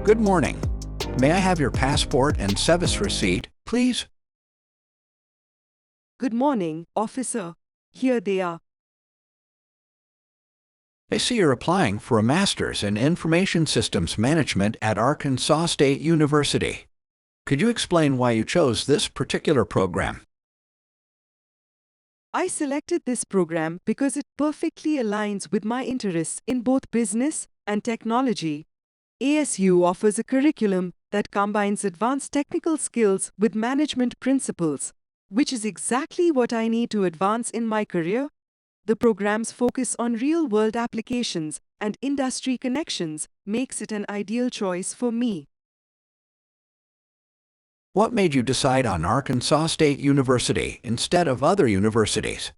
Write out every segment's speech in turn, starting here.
Good morning. May I have your passport and service receipt, please? Good morning, officer. Here they are. I see you're applying for a master's in Information Systems Management at Arkansas State University. Could you explain why you chose this particular program? I selected this program because it perfectly aligns with my interests in both business and technology. ASU offers a curriculum that combines advanced technical skills with management principles, which is exactly what I need to advance in my career. The program's focus on real-world applications and industry connections makes it an ideal choice for me. What made you decide on Arkansas State University instead of other universities?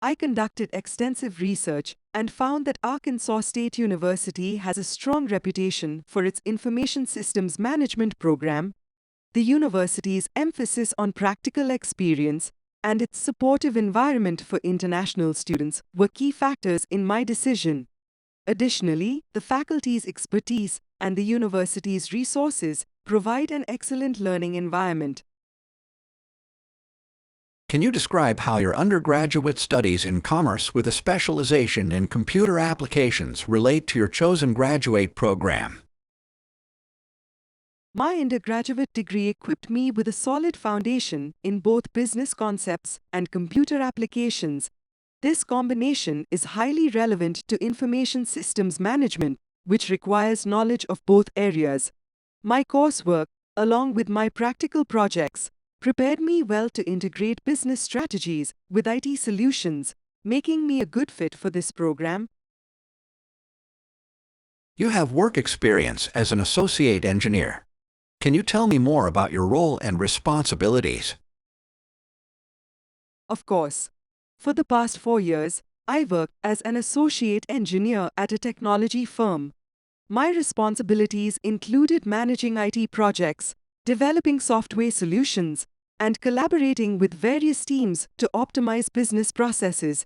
I conducted extensive research and found that Arkansas State University has a strong reputation for its information systems management program. The university's emphasis on practical experience and its supportive environment for international students were key factors in my decision. Additionally, the faculty's expertise and the university's resources provide an excellent learning environment. Can you describe how your undergraduate studies in commerce with a specialization in computer applications relate to your chosen graduate program? My undergraduate degree equipped me with a solid foundation in both business concepts and computer applications. This combination is highly relevant to information systems management, which requires knowledge of both areas. My coursework, along with my practical projects, prepared me well to integrate business strategies with IT solutions, making me a good fit for this program. You have work experience as an associate engineer. Can you tell me more about your role and responsibilities? Of course. For the past 4 years, I worked as an associate engineer at a technology firm. My responsibilities included managing IT projects, developing software solutions, and collaborating with various teams to optimize business processes.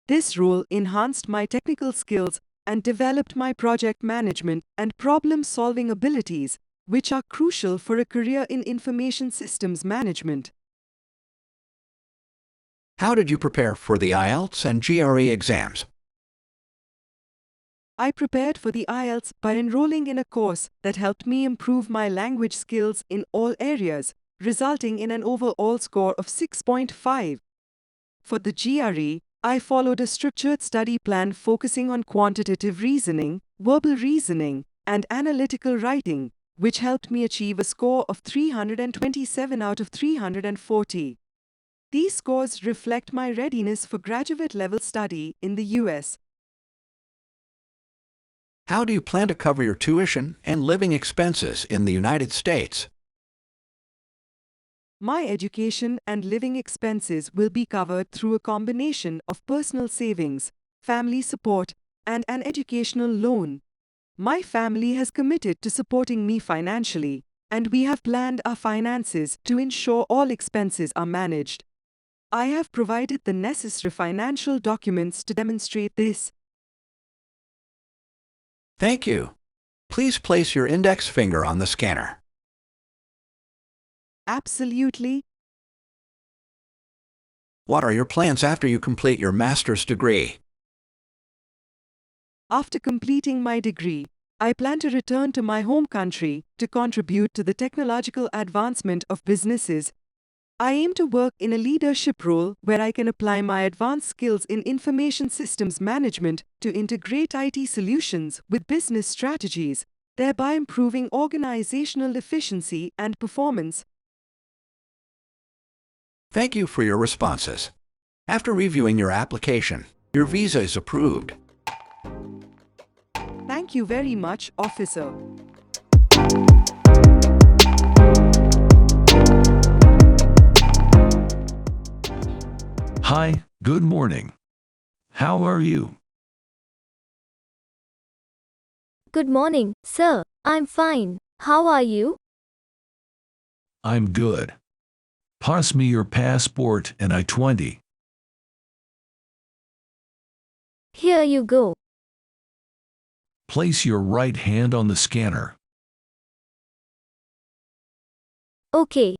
This role enhanced my technical skills and developed my project management and problem-solving abilities, which are crucial for a career in information systems management. How did you prepare for the IELTS and GRE exams? I prepared for the IELTS by enrolling in a course that helped me improve my language skills in all areas, resulting in an overall score of 6.5. For the GRE, I followed a structured study plan focusing on quantitative reasoning, verbal reasoning, and analytical writing, which helped me achieve a score of 327 out of 340. These scores reflect my readiness for graduate-level study in the US. How do you plan to cover your tuition and living expenses in the United States? My education and living expenses will be covered through a combination of personal savings, family support, and an educational loan. My family has committed to supporting me financially, and we have planned our finances to ensure all expenses are managed. I have provided the necessary financial documents to demonstrate this. Thank you. Please place your index finger on the scanner. Absolutely. What are your plans after you complete your master's degree? After completing my degree, I plan to return to my home country to contribute to the technological advancement of businesses. I aim to work in a leadership role where I can apply my advanced skills in information systems management to integrate IT solutions with business strategies, thereby improving organizational efficiency and performance. Thank you for your responses. After reviewing your application, your visa is approved. Thank you very much, officer. Hi, good morning. How are you? Good morning, sir. I'm fine. How are you? I'm good. Pass me your passport and I-20. Here you go. Place your right hand on the scanner. Okay.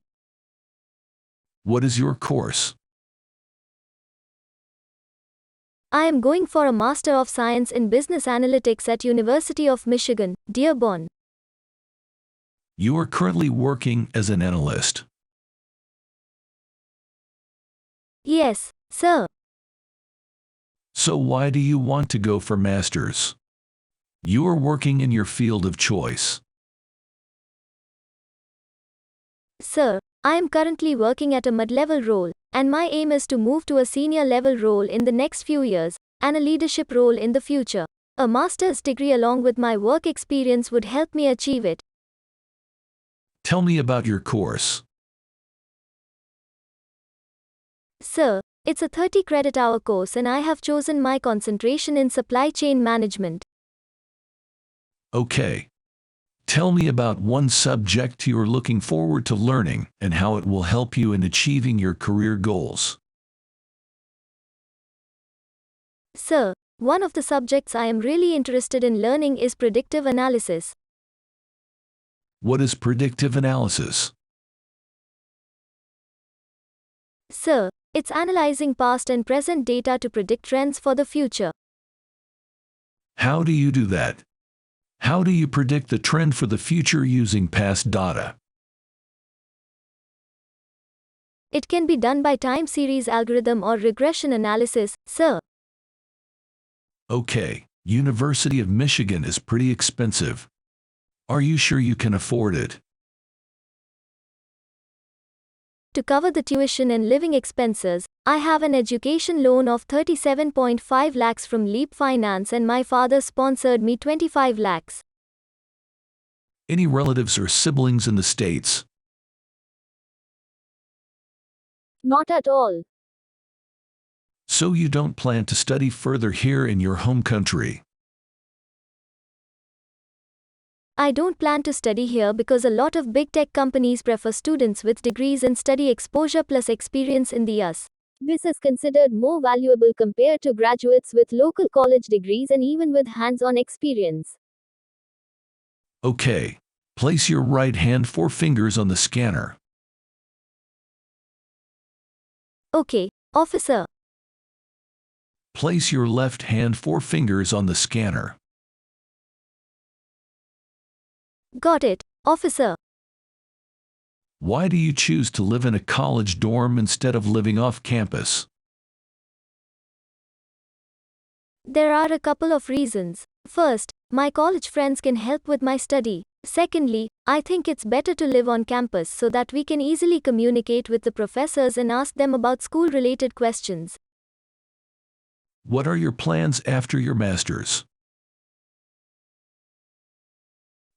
What is your course? I am going for a Master of Science in Business Analytics at University of Michigan, Dearborn. You are currently working as an analyst. Yes, sir. So why do you want to go for masters? You are working in your field of choice. Sir, I am currently working at a mid-level role, and my aim is to move to a senior level role in the next few years, and a leadership role in the future. A master's degree along with my work experience would help me achieve it. Tell me about your course. Sir, it's a 30 credit hour course and I have chosen my concentration in supply chain management. Okay. Tell me about one subject you are looking forward to learning and how it will help you in achieving your career goals. Sir, one of the subjects I am really interested in learning is predictive analysis. What is predictive analysis? Sir, it's analyzing past and present data to predict trends for the future. How do you do that? How do you predict the trend for the future using past data? It can be done by time series algorithm or regression analysis, sir. Okay, University of Michigan is pretty expensive. Are you sure you can afford it? To cover the tuition and living expenses, I have an education loan of 37.5 lakhs from Leap Finance and my father sponsored me 25 lakhs. Any relatives or siblings in the States? Not at all. So you don't plan to study further here in your home country? I don't plan to study here because a lot of big tech companies prefer students with degrees and study exposure plus experience in the US. This is considered more valuable compared to graduates with local college degrees and even with hands-on experience. Okay. Place your right hand 4 fingers on the scanner. Okay, officer. Place your left hand 4 fingers on the scanner. Got it, officer. Why do you choose to live in a college dorm instead of living off campus? There are a couple of reasons. First, my college friends can help with my study. Secondly, I think it's better to live on campus so that we can easily communicate with the professors and ask them about school-related questions. What are your plans after your master's?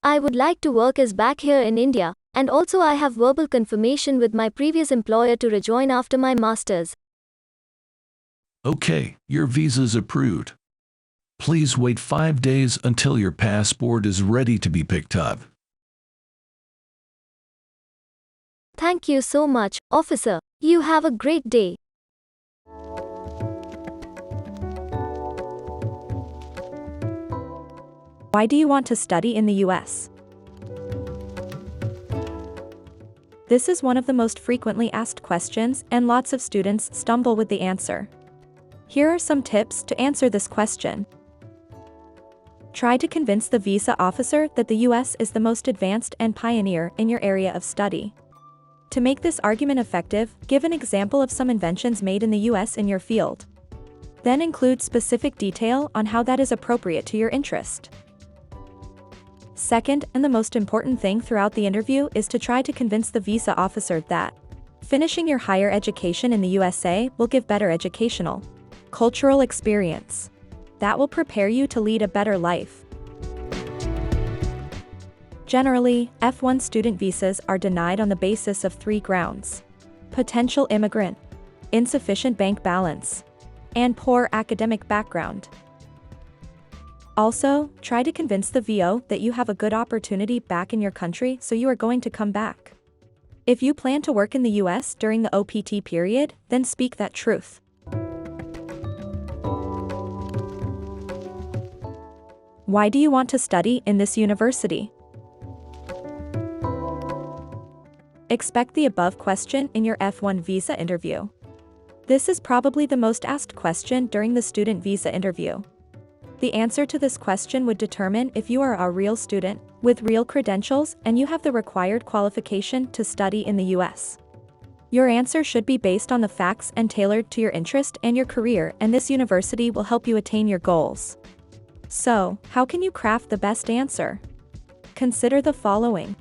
I would like to work as back here in India, and also I have verbal confirmation with my previous employer to rejoin after my master's. Okay, your visa's approved. Please wait 5 days until your passport is ready to be picked up. Thank you so much, officer. You have a great day. Why do you want to study in the US? This is one of the most frequently asked questions, and lots of students stumble with the answer. Here are some tips to answer this question. Try to convince the visa officer that the US is the most advanced and pioneer in your area of study. To make this argument effective, give an example of some inventions made in the US in your field. Then include specific detail on how that is appropriate to your interest. Second, and the most important thing throughout the interview is to try to convince the visa officer that finishing your higher education in the USA will give better educational, cultural experience. That will prepare you to lead a better life. Generally, F1 student visas are denied on the basis of 3 grounds: potential immigrant, insufficient bank balance, and poor academic background. Also, try to convince the VO that you have a good opportunity back in your country, so you are going to come back. If you plan to work in the US during the OPT period, then speak that truth. Why do you want to study in this university? Expect the above question in your F1 visa interview. This is probably the most asked question during the student visa interview. The answer to this question would determine if you are a real student, with real credentials, and you have the required qualification to study in the US. Your answer should be based on the facts and tailored to your interest and your career, and this university will help you attain your goals. So, how can you craft the best answer? Consider the following.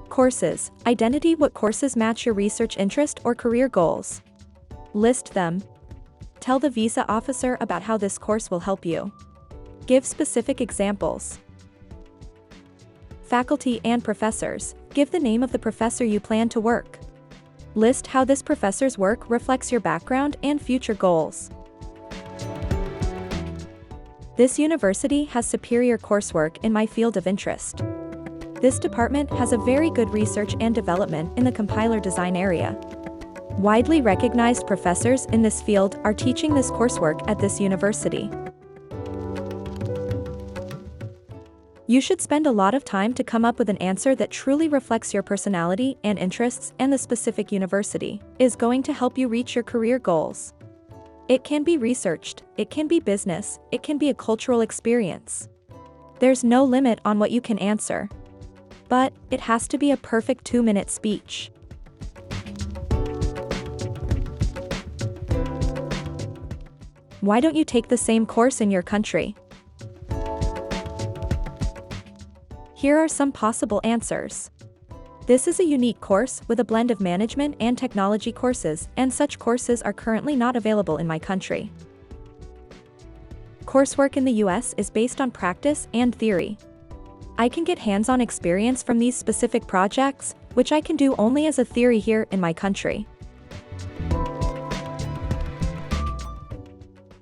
Courses. Identity. What courses match your research interest or career goals? List them. Tell the visa officer about how this course will help you. Give specific examples. Faculty and professors. Give the name of the professor you plan to work. List how this professor's work reflects your background and future goals. This university has superior coursework in my field of interest. This department has a very good research and development in the compiler design area. Widely recognized professors in this field are teaching this coursework at this university. You should spend a lot of time to come up with an answer that truly reflects your personality and interests, and the specific university is going to help you reach your career goals. It can be researched, it can be business, it can be a cultural experience. There's no limit on what you can answer. But it has to be a perfect 2-minute speech. Why don't you take the same course in your country? Here are some possible answers. This is a unique course with a blend of management and technology courses, and such courses are currently not available in my country. Coursework in the US is based on practice and theory. I can get hands-on experience from these specific projects, which I can do only as a theory here in my country.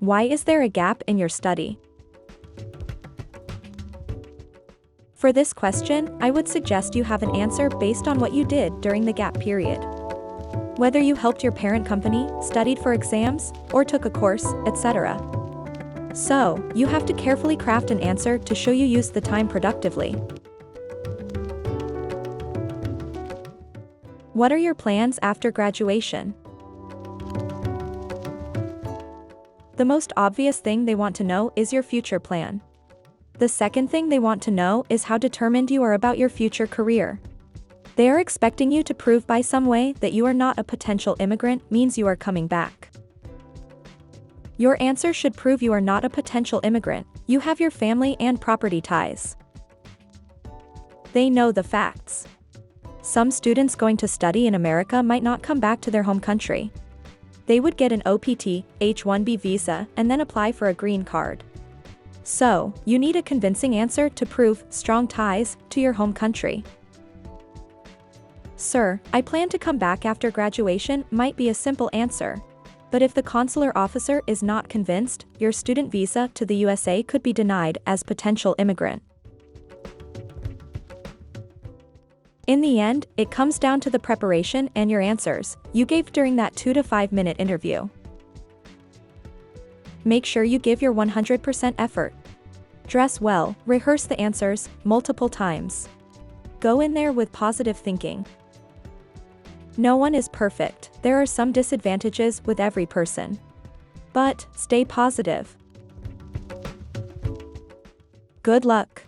Why is there a gap in your study? For this question, I would suggest you have an answer based on what you did during the gap period. Whether you helped your parent company, studied for exams, or took a course, etc. So, you have to carefully craft an answer to show you used the time productively. What are your plans after graduation? The most obvious thing they want to know is your future plan. The second thing they want to know is how determined you are about your future career. They are expecting you to prove by some way that you are not a potential immigrant means you are coming back. Your answer should prove you are not a potential immigrant, you have your family and property ties. They know the facts. Some students going to study in America might not come back to their home country. They would get an OPT, H-1B visa, and then apply for a green card. So, you need a convincing answer to prove strong ties to your home country. Sir, I plan to come back after graduation might be a simple answer. But if the consular officer is not convinced, your student visa to the USA could be denied as potential immigrant. In the end, it comes down to the preparation and your answers you gave during that 2 to 5 minute interview. Make sure you give your 100% effort. Dress well, rehearse the answers multiple times. Go in there with positive thinking. No one is perfect, there are some disadvantages with every person. But, stay positive. Good luck.